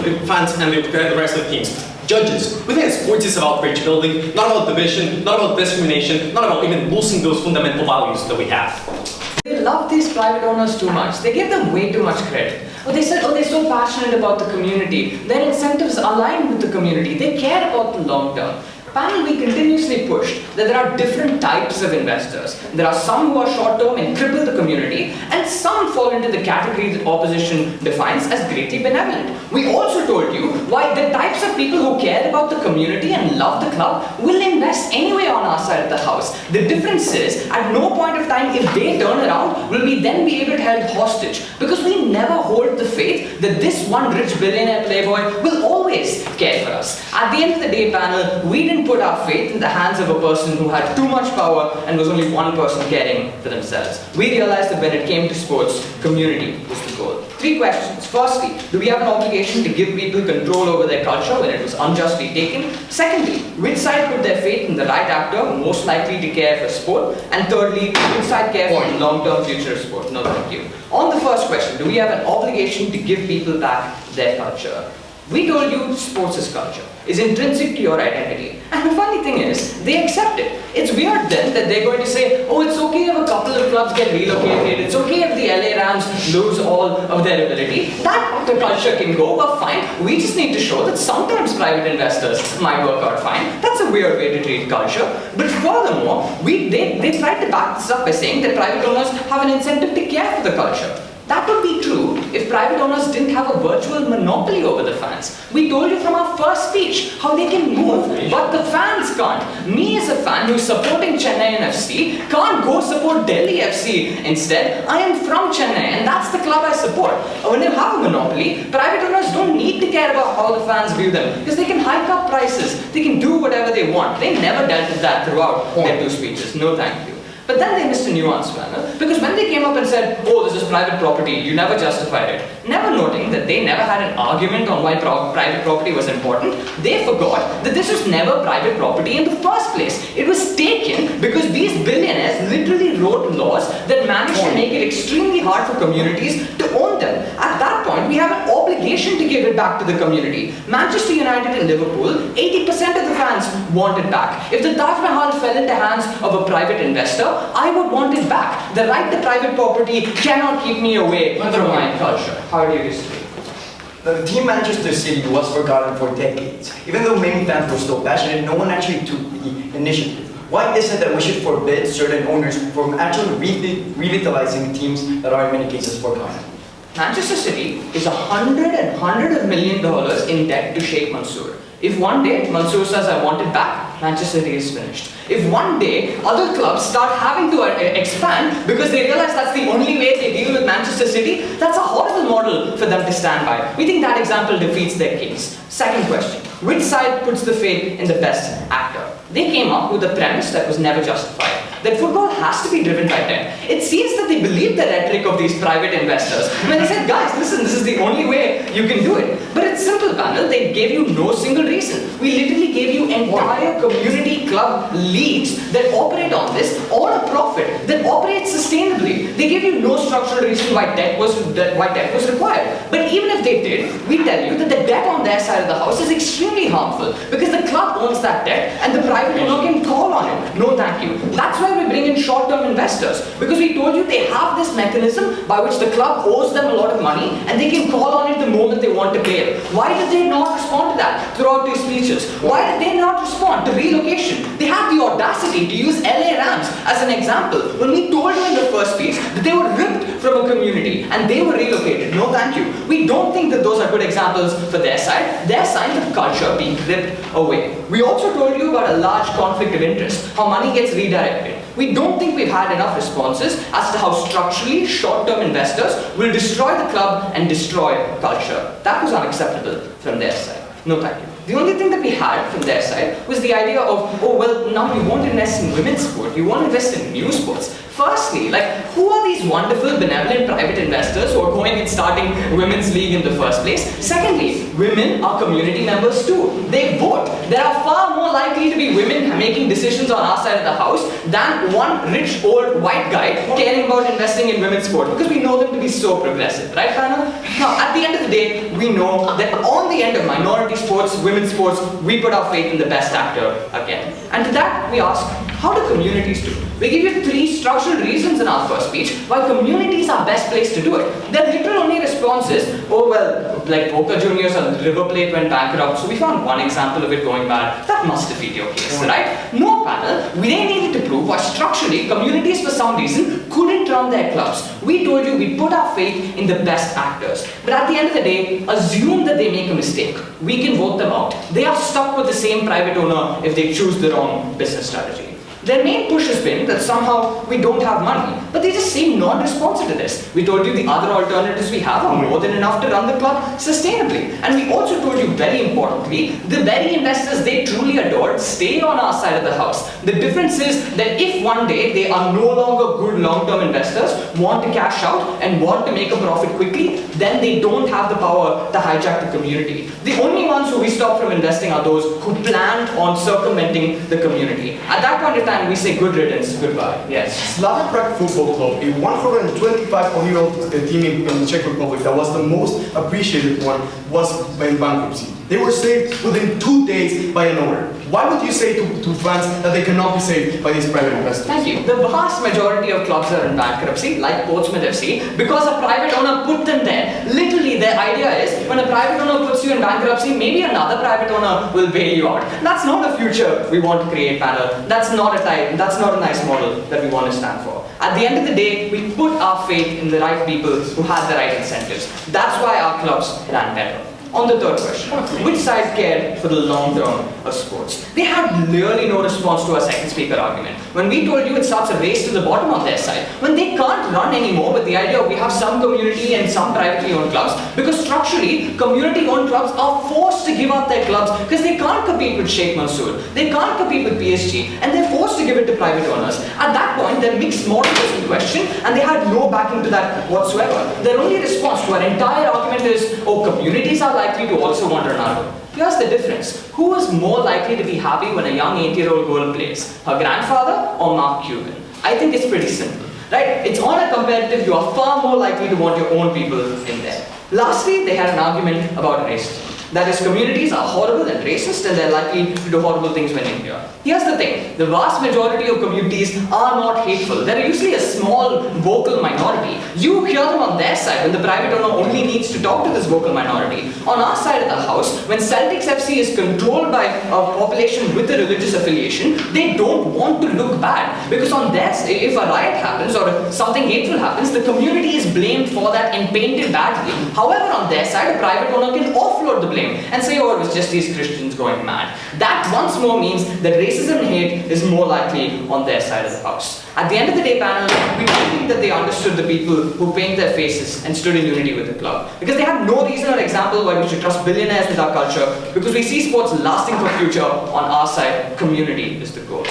between fans and the rest of the teams. Judges, we think that sports is about bridge building, not about division, not about discrimination, not about even losing those fundamental values that we have. They love these private owners too much. They give them way too much credit. Oh, they said, oh, they're so passionate about the community. Their incentives align with the community. They care about the long term. Panel, we continuously push that there are different types of investors. There are some who are short-term and cripple the community, and some fall into the category that opposition defines as greatly benevolent. We also told you why the types of people who care about the community and love the club will invest anyway on our side of the house. The difference is, at no point of time, if they turn around, will we then be able to held hostage, because we never hold the faith that this one rich billionaire playboy will always care for us. At the end of the day, panel, we didn't put our faith in the hands of a person who had too much power and was only one person caring for themselves. We realized that when it came to sports, community was the goal. 3 questions. Firstly, do we have an obligation to give people control over their culture when it was unjustly taken? Secondly, which side put their faith in the right actor most likely to care for sport? And thirdly, which side care for the long-term future of sport? No, thank you. On the first question, do we have an obligation to give people back their culture? We told you sports is culture, is intrinsic to your identity. And the funny thing is, they accept it. It's weird then that they're going to say, oh, it's okay if a couple of clubs get relocated, it's okay if the LA Rams lose all of their ability. That the culture can go, well, fine. We just need to show that sometimes private investors might work out fine. That's a weird way to treat culture. But furthermore, they tried to back this up by saying that private owners have an incentive to care for the culture. That would be true if private owners didn't have a virtual monopoly over the fans. We told you from our first speech how they can move, but the fans can't. Me as a fan who's supporting Chennai FC can't go support Delhi FC. Instead, I am from Chennai and that's the club I support. When you have a monopoly, private owners don't need to care about how the fans view them because they can hike up prices. They can do whatever they want. They never dealt with that throughout their two speeches. No thank you. But then they missed a nuance, Panel, because when they came up and said, oh, this is private property, you never justified it, never noting that they never had an argument on why private property was important, they forgot that this was never private property in the first place. It was taken because these billionaires literally wrote laws that managed to make it extremely hard for communities to own them. At that point, we have an obligation to give it back to the community. Manchester United and Liverpool, 80% of the fans want it back. If the Taj Mahal fell into hands of a private investor, I would want it back. The right to private property cannot keep me away from my culture. How do you disagree? The team Manchester City was forgotten for decades. Even though many fans were still passionate, no one actually took the initiative. Why is it that we should forbid certain owners from actually revitalizing teams that are in many cases forgotten? Manchester City is $100 million in debt to Sheikh Mansour. If one day Mansour says I want it back, Manchester City is finished. If one day other clubs start having to expand because they realize that's the only way they deal with Manchester City, that's a horrible model for them to stand by. We think that example defeats their case. Second question, which side puts the faith in the best actor? They came up with a premise that was never justified, that football has to be driven by debt. It seems that they believe the rhetoric of these private investors when they said, guys, listen, this is the only way you can do it. But it's simple, Panel. They gave you no single reason. We literally gave you entire community club leagues that operate on this, on a profit, that operate sustainably. They gave you no structural reason why debt was required. But even if they did, we tell you that the debt on their side of the house is extremely harmful because the club owns that debt and the private owner can call on it. No thank you. That's why we bring in short-term investors, because we told you they have this mechanism by which the club owes them a lot of money and they can call on it the moment they want to bail. Why did they not respond to that throughout these speeches? Why did they not respond to relocation? They had the audacity to use LA Rams as an example when we told you in the first speech that they were ripped from a community and they were relocated. No thank you. We don't think that those are good examples for their side. They're signs of culture being ripped away. We also told you about a large conflict of interest, how money gets redirected. We don't think we've had enough responses as to how structurally short-term investors will destroy the club and destroy culture. That was unacceptable from their side. No thank you. The only thing that we had from their side was the idea of, oh well, now you won't invest in women's sport, you won't invest in new sports. Firstly, who are these wonderful, benevolent private investors who are going and starting women's league in the first place? Secondly, women are community members too. They vote. There are far more likely to be women making decisions on our side of the house than one rich old white guy caring about investing in women's sport, because we know them to be so progressive, right, Panel? Now, at the end of the day, we know that on the end of minority sports, women's sports, we put our faith in the best actor again. And to that, we ask, how do communities do? We give you 3 structural reasons in our first speech why communities are best placed to do it. Their literal only response is, oh well, like Boca Juniors and River Plate went bankrupt, so we found one example of it going bad. That must defeat your case, right? No, Panel. They needed to prove why structurally communities for some reason couldn't run their clubs. We told you we put our faith in the best actors. But at the end of the day, assume that they make a mistake. We can vote them out. They are stuck with the same private owner if they choose the wrong business strategy. Their main push has been that somehow we don't have money, but they just seem non-responsive to this. We told you the other alternatives we have are more than enough to run the club sustainably. And we also told you, very importantly, the very investors they truly adored stay on our side of the house. The difference is that if one day they are no longer good long-term investors, want to cash out and want to make a profit quickly, then they don't have the power to hijack the community. The only ones who we stop from investing are those who planned on circumventing the community. At that point in time, we say good riddance, goodbye. Yes. Slavia Prague Football Club, a 125-year-old team in the Czech Republic that was the most appreciated one, was in bankruptcy. They were saved within 2 days by an owner. Why would you say to fans that they cannot be saved by these private investors? Thank you. The vast majority of clubs are in bankruptcy, like Portsmouth FC, because a private owner put them there. Literally, their idea is when a private owner puts you in bankruptcy, maybe another private owner will bail you out. That's not a future we want to create, panel. That's not a nice model that we want to stand for. At the end of the day, we put our faith in the right people who had the right incentives. That's why our clubs ran better. On the third question, which side cared for the long term of sports? They had nearly no response to our second speaker argument. When we told you it starts a race to the bottom on their side, when they can't run anymore with the idea we have some community and some privately owned clubs, because structurally, community owned clubs are forced to give up their clubs because they can't compete with Sheikh Mansour, they can't compete with PSG, and they're forced to give it to private owners. At that point, their mixed model was in question, and they had no backing to that whatsoever. Their only response to our entire argument is, oh, communities are likely to also want Ronaldo. Here's the difference. Who is more likely to be happy when a young 8-year-old girl plays? Her grandfather or Mark Cuban? I think it's pretty simple, right? It's on a competitive, you are far more likely to want your own people in there. Lastly, they had an argument about racism. That is, communities are horrible and racist and they're likely to do horrible things when in here. Here's the thing, the vast majority of communities are not hateful. They're usually a small vocal minority. You hear them on their side when the private owner only needs to talk to this vocal minority. On our side of the house, when Celtics FC is controlled by a population with a religious affiliation, they don't want to look bad. Because on their side, if a riot happens or if something hateful happens, the community is blamed for that and painted badly. However, on their side, a private owner can offload the blame and say, oh, it was just these Christians going mad. That once more means that racism and hate is more likely on their side of the house. At the end of the day, panel, we don't think that they understood the people who paint their faces and stood in unity with the club. Because they have no reason or example why we should trust billionaires with our culture, because we see sports lasting for future. On our side, community is the goal.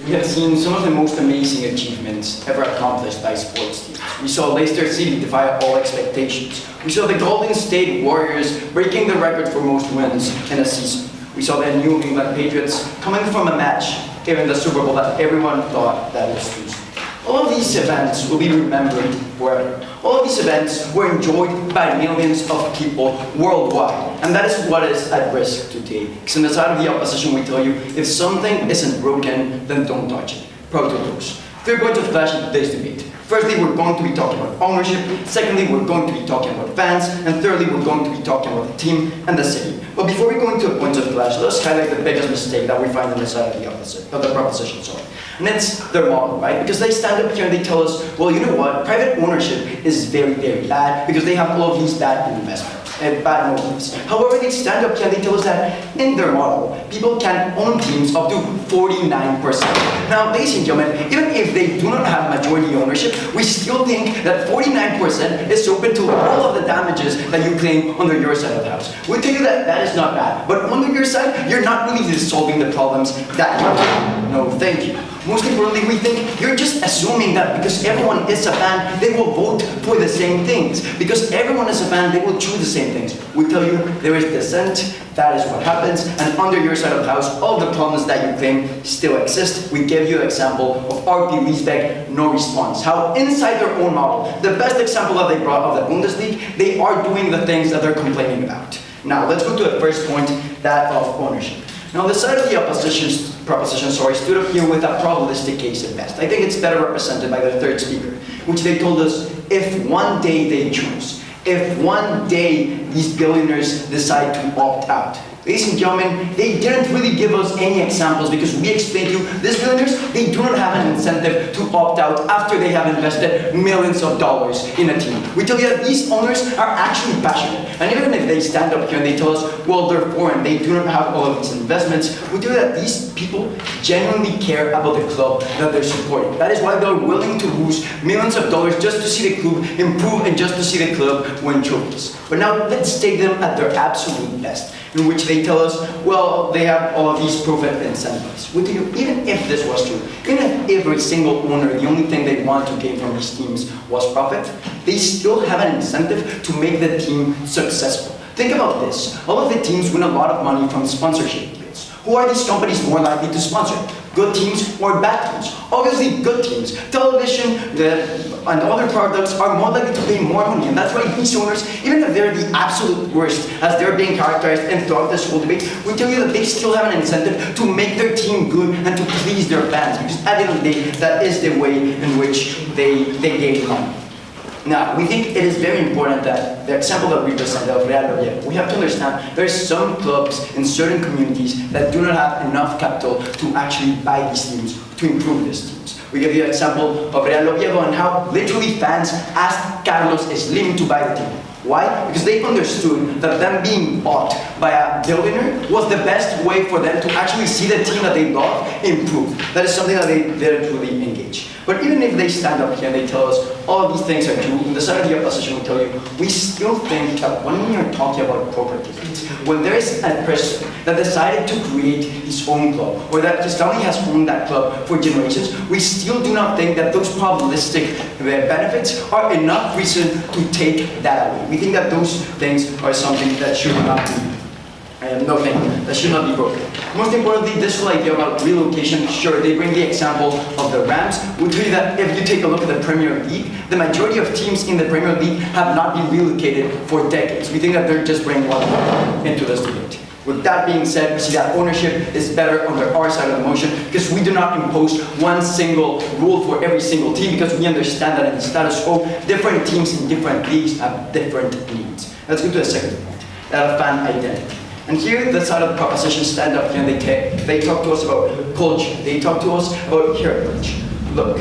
We have seen some of the most amazing achievements ever accomplished by sports teams. We saw Leicester City defy all expectations. We saw the Golden State Warriors breaking the record for most wins in a season. We saw the New England Patriots coming from a match here in the Super Bowl that everyone thought that was too soon. All of these events will be remembered forever. All of these events were enjoyed by millions of people worldwide. And that is what is at risk today. Because on the side of the opposition, we tell you, if something isn't broken, then don't touch it. Proud to those. 3 points of clash in today's debate. Firstly, we're going to be talking about ownership. Secondly, we're going to be talking about fans. And thirdly, we're going to be talking about the team and the city. But before we go into the points of clash, let's highlight the biggest mistake that we find on the side of the proposition. And it's their model, right? Because they stand up here and they tell us, well, you know what? Private ownership is very, very bad because they have all of these bad investments and bad motives. However, they stand up here and they tell us that in their model, people can own teams up to 49%. Now, ladies and gentlemen, even if they do not have majority ownership, we still think that 49% is open to all of the damages that you claim under your side of the house. We tell you that that is not bad, but under your side, you're not really solving the problems that you have. No, thank you. Most importantly, we think you're just assuming that because everyone is a fan, they will vote for the same things. Because everyone is a fan, they will choose the same things. We tell you there is dissent, that is what happens, and under your side of the house, all the problems that you claim still exist. We give you an example of RB Leipzig, no response. How inside their own model, the best example that they brought of the Bundesliga, they are doing the things that they're complaining about. Now, let's go to the first point, that of ownership. Now, the side of the proposition stood up here with a probabilistic case at best. I think it's better represented by the third speaker, which they told us if one day they choose, if one day these billionaires decide to opt out. Ladies and gentlemen, they didn't really give us any examples because we explained to you, these billionaires, they do not have an incentive to opt out after they have invested millions of dollars in a team. We tell you that these owners are actually passionate. And even if they stand up here and they tell us, well, they're foreign, they do not have all of these investments, we tell you that these people genuinely care about the club that they're supporting. That is why they're willing to lose millions of dollars just to see the club improve and just to see the club win trophies. But now let's take them at their absolute best, in which they tell us, well, they have all of these profit incentives. Even if this was true, even if every single owner, the only thing they want to gain from these teams was profit, they still have an incentive to make the team successful. Think about this. All of the teams win a lot of money from sponsorship deals. Who are these companies more likely to sponsor? good teams or bad teams. Obviously, good teams, television and other products are more likely to pay more money, and that's why these owners, even if they're the absolute worst, as they're being characterized and throughout this whole debate, we tell you that they still have an incentive to make their team good and to please their fans, because at the end of the day, that is the way in which they gain money. Now, we think it is very important that the example that we present of Real Oviedo, we have to understand there are some clubs in certain communities that do not have enough capital to actually buy these teams, to improve these teams. We give you an example of Real Oviedo and how literally fans asked Carlos Slim to buy the team. Why? Because they understood that them being bought by a billionaire was the best way for them to actually see the team that they love improve. That is something that they didn't really engage. But even if they stand up here and they tell us all these things are true, on the side of the opposition will tell you, we still think that when we are talking about property rights, when there is a person that decided to create his own club, or that his family has owned that club for generations, we still do not think that those probabilistic benefits are enough reason to take that away. We think that those things are something that should not be that should not be broken. Most importantly, this whole idea about relocation, sure, they bring the example of the Rams. We tell you that if you take a look at the Premier League, the majority of teams in the Premier League have not been relocated for decades. We think that they're just bringing water into this debate. With that being said, we see that ownership is better under our side of the motion because we do not impose one single rule for every single team, because we understand that in the status quo, different teams in different leagues have different needs. Let's go to the second point, that of fan identity. And here, the side of the proposition stand up and they talk to us about culture. They talk to us about heritage. Look,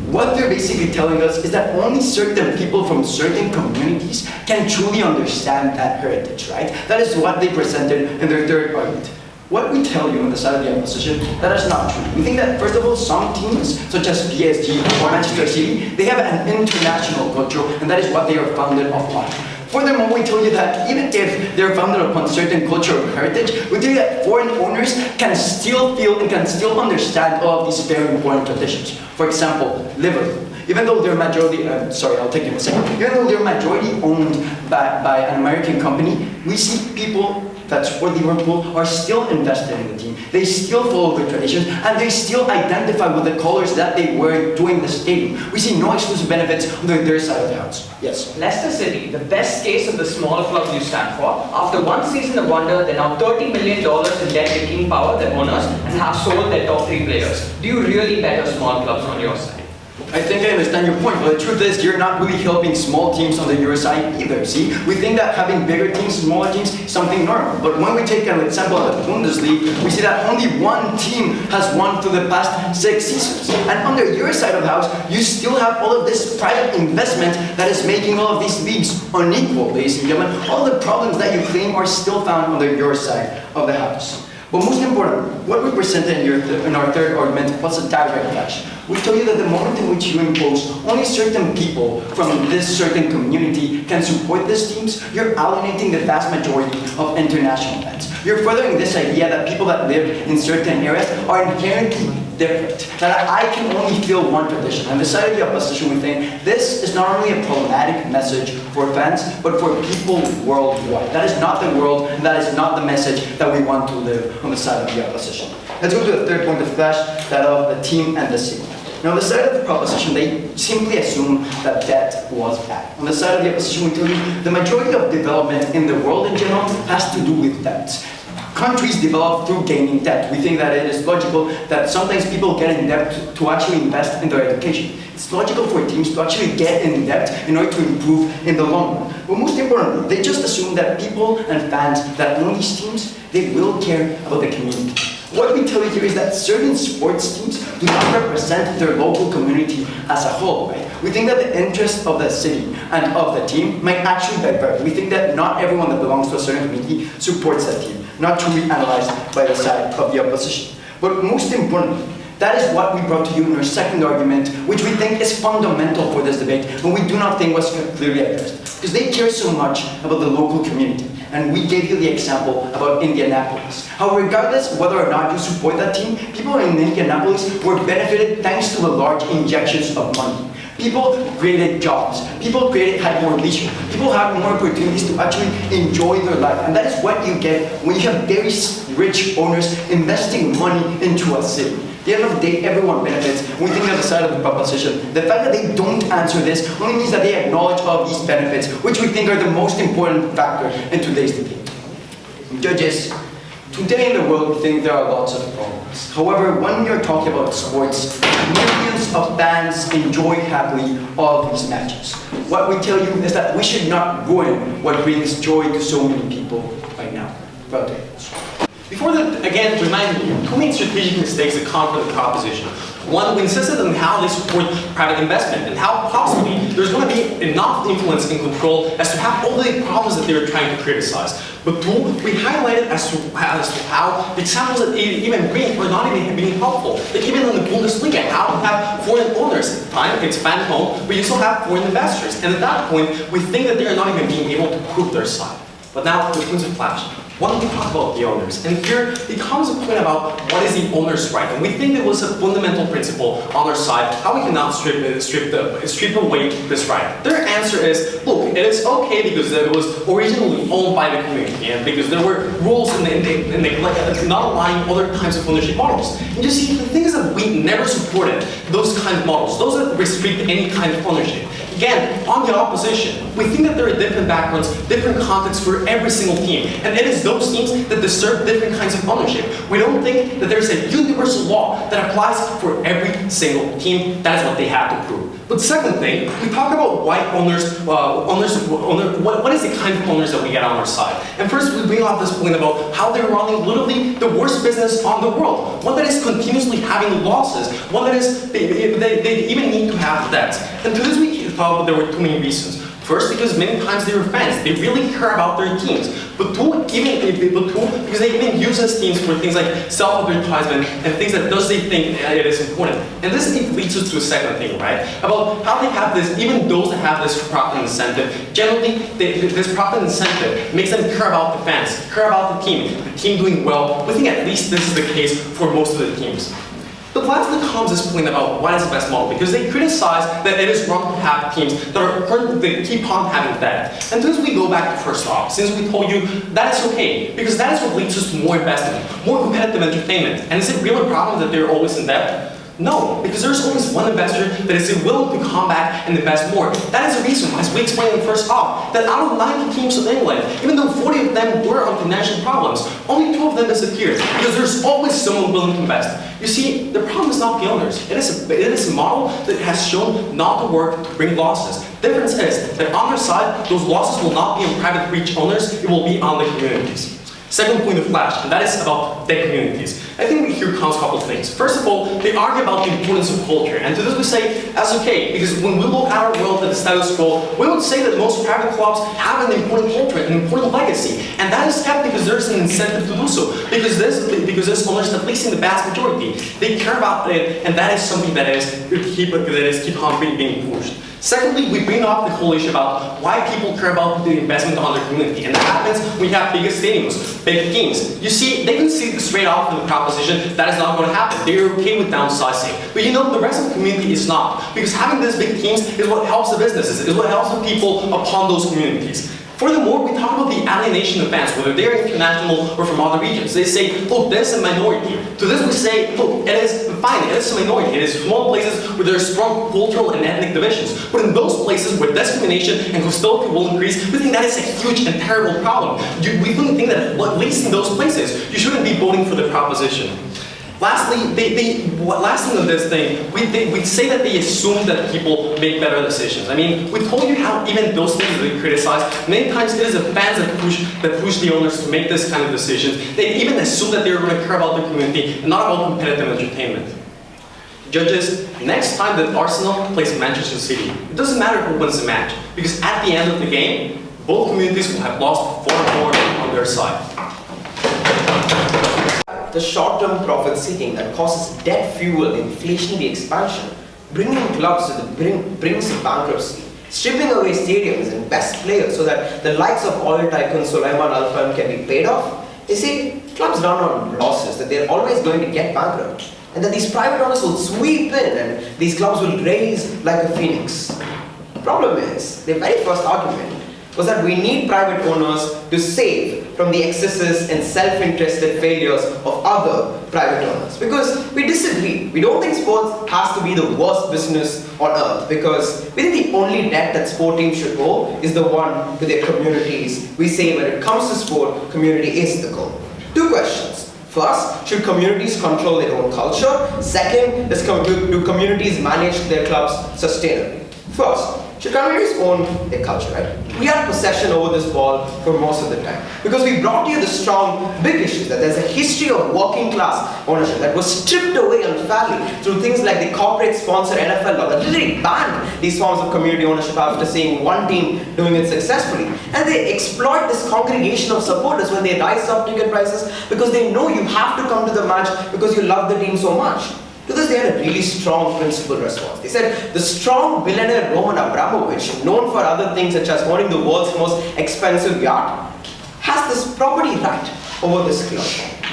what they're basically telling us is that only certain people from certain communities can truly understand that heritage, right? That is what they presented in their third argument. What we tell you on the side of the opposition, that is not true. We think that, first of all, some teams, such as PSG or Manchester City, they have an international culture, and that is what they are founded upon. Furthermore, we tell you that even if they're founded upon certain cultural heritage, we tell you that foreign owners can still feel and can still understand all of these very important traditions. For example, Liverpool. Even though they're majority, I'll take you in a second. Even though they're majority owned by an American company, we see people that support Liverpool are still invested in the team. They still follow the traditions, and they still identify with the colors that they wear during the stadium. We see no exclusive benefits on their side of the house. Yes? Leicester City, the best case of the small clubs you stand for. After one season of wonder, they're now $30 million in debt to King Power, their owners, and have sold their top 3 players. Do you really bet on small clubs on your side? I think I understand your point, but the truth is you're not really helping small teams on your side either, see? We think that having bigger teams, smaller teams, is something normal. But when we take an example of the Bundesliga, we see that only one team has won for the past 6 seasons. And under your side of the house, you still have all of this private investment that is making all of these leagues unequal, ladies and gentlemen. All the problems that you claim are still found under your side of the house. But most important, what we presented in our third argument was a direct clash. We tell you that the moment in which you impose only certain people from this certain community can support these teams, you're alienating the vast majority of international fans. You're furthering this idea that people that live in certain areas are inherently different, that I can only feel one tradition. And the side of the opposition, we think this is not only a problematic message for fans, but for people worldwide. That is not the world, and that is not the message that we want to live on the side of the opposition. Let's go to the third point of clash, that of the team and the city. Now, on the side of the proposition, they simply assume that debt was bad. On the side of the opposition, we tell you the majority of development in the world in general has to do with debt. Countries develop through gaining debt. We think that it is logical that sometimes people get in debt to actually invest in their education. It's logical for teams to actually get in debt in order to improve in the long run. But most importantly, they just assume that people and fans that own these teams, they will care about the community. What we tell you here is that certain sports teams do not represent their local community as a whole, right? We think that the interest of the city and of the team might actually diverge. We think that not everyone that belongs to a certain community supports that team, not truly analyzed by the side of the opposition. But most importantly, that is what we brought to you in our second argument, which we think is fundamental for this debate, and we do not think was clearly addressed. Because they care so much about the local community. And we gave you the example about Indianapolis. How regardless of whether or not you support that team, people in Indianapolis were benefited thanks to the large injections of money. People created jobs. People had more leisure. People had more opportunities to actually enjoy their life. And that is what you get when you have very rich owners investing money into a city. At the end of the day, everyone benefits. When we think of the side of the proposition, the fact that they don't answer this only means that they acknowledge of these benefits, which we think are the most important factor in today's debate. Judges, today in the world, we think there are lots of problems. However, when we are talking about sports, millions of fans enjoy happily all of these matches. What we tell you is that we should not ruin what brings joy to so many people right now. Well done. Before that, again, reminding you, two main strategic mistakes that come from the proposition. One, we insisted on how they support private investment and how possibly there's going to be enough influence and control as to have all the problems that they were trying to criticize. But two, we highlighted as to how the examples that they even bring are not even being helpful. Like even in the Bundesliga, how to have foreign owners at the time, it's fan-owned, but you still have foreign investors. And at that point, we think that they are not even being able to prove their side. But now, the points of flash. When we talk about the owners, and here it comes a point about what is the owner's right, and we think it was a fundamental principle on our side, how we cannot strip away this right. Their answer is, look, it is okay because it was originally owned by the community, and because there were rules and they not allowing other kinds of ownership models. And you see, the thing is that we never supported those kind of models, those that restrict any kind of ownership. Again, on the opposition, we think that there are different backgrounds, different contexts for every single team, and it is those teams that deserve different kinds of ownership. We don't think that there's a universal law that applies for every single team. That is what they have to prove. But second thing, we talk about why owners, what is the kind of owners that we get on our side? And first, we bring up this point about how they're running literally the worst business on the world. One that is continuously having losses. One that is, they even need to have debts. And to this we thought there were two main reasons. First, because many times they were fans. They really care about their teams. But two, because they even use these teams for things like self-advertisement and things that they think it is important. And this leads us to a second thing, right? About how they have this, even those that have this profit incentive, generally, this profit incentive makes them care about the fans, care about the team doing well. We think at least this is the case for most of the teams. But lastly comes this point about what is the best model, because they criticize that it is wrong to have teams that keep on having debt. And since we go back to first off, since we told you that is okay, because that is what leads us to more investment, more competitive entertainment. And is it really a problem that they're always in debt? No, because there's always one investor that is willing to come back and invest more. That is the reason why, as we explained in first off, that out of 90 teams of England, even though 40 of them were on financial problems, only 2 of them disappeared, because there's always someone willing to invest. You see, the problem is not the owners. It is a model that has shown not to work to bring losses. The difference is that on their side, those losses will not be on private rich owners, it will be on the communities. Second point of flash, and that is about the communities. I think here comes a couple of things. First of all, they argue about the importance of culture, and to this we say, that's okay, because when we look at our world at the status quo, we would say that most private clubs have an important culture, an important legacy, and that is kept because there's an incentive to do so, because this owners, at least in the vast majority, they care about it, and that is something that is keep on being pushed. Secondly, we bring up the whole issue about why people care about the investment on their community. And that happens when you have bigger stadiums, big teams. You see, they can see straight off from the proposition that is not going to happen. They're okay with downsizing. But you know, the rest of the community is not. Because having these big teams is what helps the businesses, is what helps the people upon those communities. Furthermore, we talk about the alienation of fans, whether they're international or from other regions. They say, look, there's a minority. To this we say, look, it is fine, it is a minority. It is small places where there are strong cultural and ethnic divisions. But in those places where discrimination and hostility will increase, we think that is a huge and terrible problem. We think that at least in those places, you shouldn't be voting for the proposition. Lastly, last thing on this thing, we say that they assume that people make better decisions. I mean, we told you how even those things that they criticize, many times it is the fans that push the owners to make this kind of decisions. They even assume that they're going to care about the community and not about competitive entertainment. Judges, next time that Arsenal plays Manchester City, it doesn't matter who wins the match, because at the end of the game, both communities will have lost 4-4 on their side. The short-term profit-seeking that causes debt-fueled inflationary expansion, bringing clubs to the brink of bankruptcy, stripping away stadiums and best players so that the likes of oil tycoon Sulaiman Al Fahim can be paid off. They say clubs run on losses, that they're always going to get bankrupt, and that these private owners will sweep in and these clubs will raise like a phoenix. The problem is, their very first argument was that we need private owners to save from the excesses and self-interested failures of other private owners. Because we disagree. We don't think sports has to be the worst business on earth, because we think the only debt that sport teams should owe is the one to their communities. We say when it comes to sport, community is the goal. Two questions. First, should communities control their own culture? Second, do communities manage their clubs sustainably? First, should communities own their culture, right? We had possession over this ball for most of the time, because we brought you the strong, big issues that there's a history of working class ownership that was stripped away unfairly through things like the corporate sponsor NFL law that literally banned these forms of community ownership after seeing one team doing it successfully. And they exploit this congregation of supporters when they rise up ticket prices because they know you have to come to the match because you love the team so much. To this, they had a really strong principled response. They said, the strong billionaire Roman Abramovich, known for other things such as owning the world's most expensive yacht, has this property right over this club.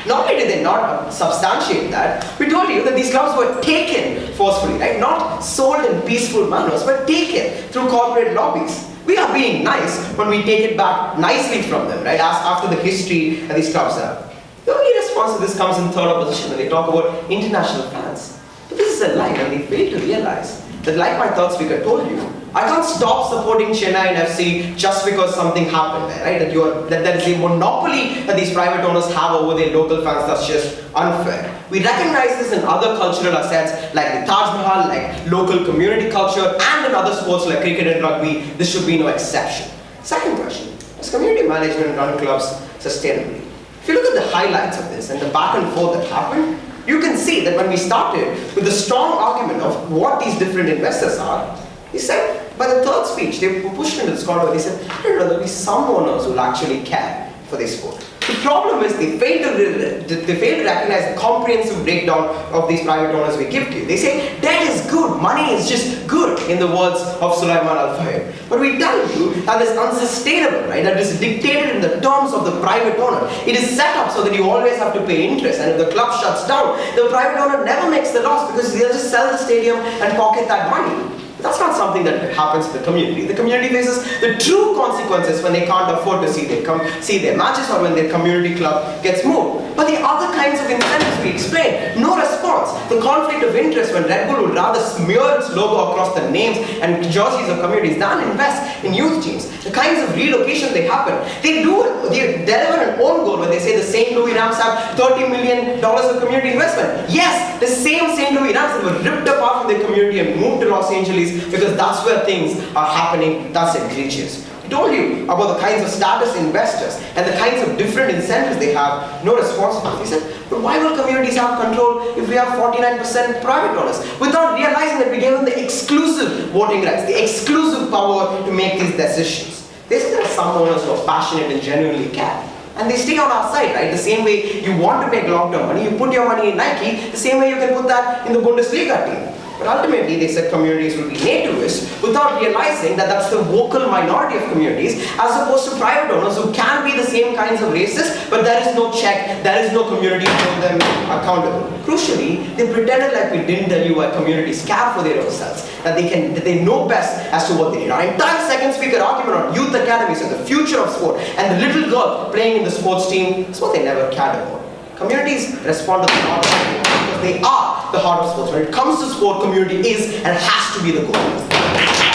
Not only did they not substantiate that, we told you that these clubs were taken forcefully, right? Not sold in peaceful manners, but taken through corporate lobbies. We are being nice when we take it back nicely from them, right? As after the history that these clubs have. The only response to this comes in third opposition when they talk about international fans. But this is a lie, and they fail to realize that, like my third speaker told you, I can't stop supporting Chennai FC just because something happened there, right? That there is a monopoly that these private owners have over their local fans. That's just unfair. We recognize this in other cultural assets like the Taj Mahal, like local community culture, and in other sports like cricket and rugby. This should be no exception. Second question, is community management run clubs sustainably? If you look at the highlights of this and the back and forth that happened, you can see that when we started with the strong argument of what these different investors are, he said, by the third speech, they pushed into this corner, they said, there'll be some owners who will actually care for this sport. The problem is they fail to recognize the comprehensive breakdown of these private owners we give to you. They say, debt is good, money is just good, in the words of Sulaiman Al-Fahim. But we tell you that is unsustainable, right? That is dictated in the terms of the private owner. It is set up so that you always have to pay interest, and if the club shuts down, the private owner never makes the loss because they'll just sell the stadium and pocket that money. That's not something that happens to the community. The community faces the true consequences when they can't afford to see their matches or when their community club gets moved. But the other kinds of incentives we explained, no response. The conflict of interest when Red Bull would rather smear its logo across the names and jerseys of communities than invest in youth teams. The kinds of relocation they happen. They deliver an own goal when they say the St. Louis Rams have $30 million of community investment. Yes, the same St. Louis Rams that were ripped apart from their community and moved to Los Angeles because that's where things are happening. That's egregious. I told you about the kinds of status investors and the kinds of different incentives they have. No response. He said, but why will communities have control if we have 49% private owners? Without realizing that we gave them the exclusive voting rights, the exclusive power to make these decisions. They say there are some owners who are passionate and genuinely care. And they stay on our side, right? The same way you want to make long-term money, you put your money in Nike, the same way you can put that in the Bundesliga team. But ultimately, they said communities will be nativists without realizing that that's the vocal minority of communities as opposed to private owners who can be the same kinds of racists, but there is no check, there is no community to hold them accountable. Crucially, they pretended like we didn't tell you why communities care for their own selves, that they know best as to what they need. Our entire second speaker argument on youth academies and the future of sport and the little girl playing in the sports team is what they never cared about. Communities respond to the heart of sport because they are the heart of sports. When it comes to sport, community is and has to be the goal.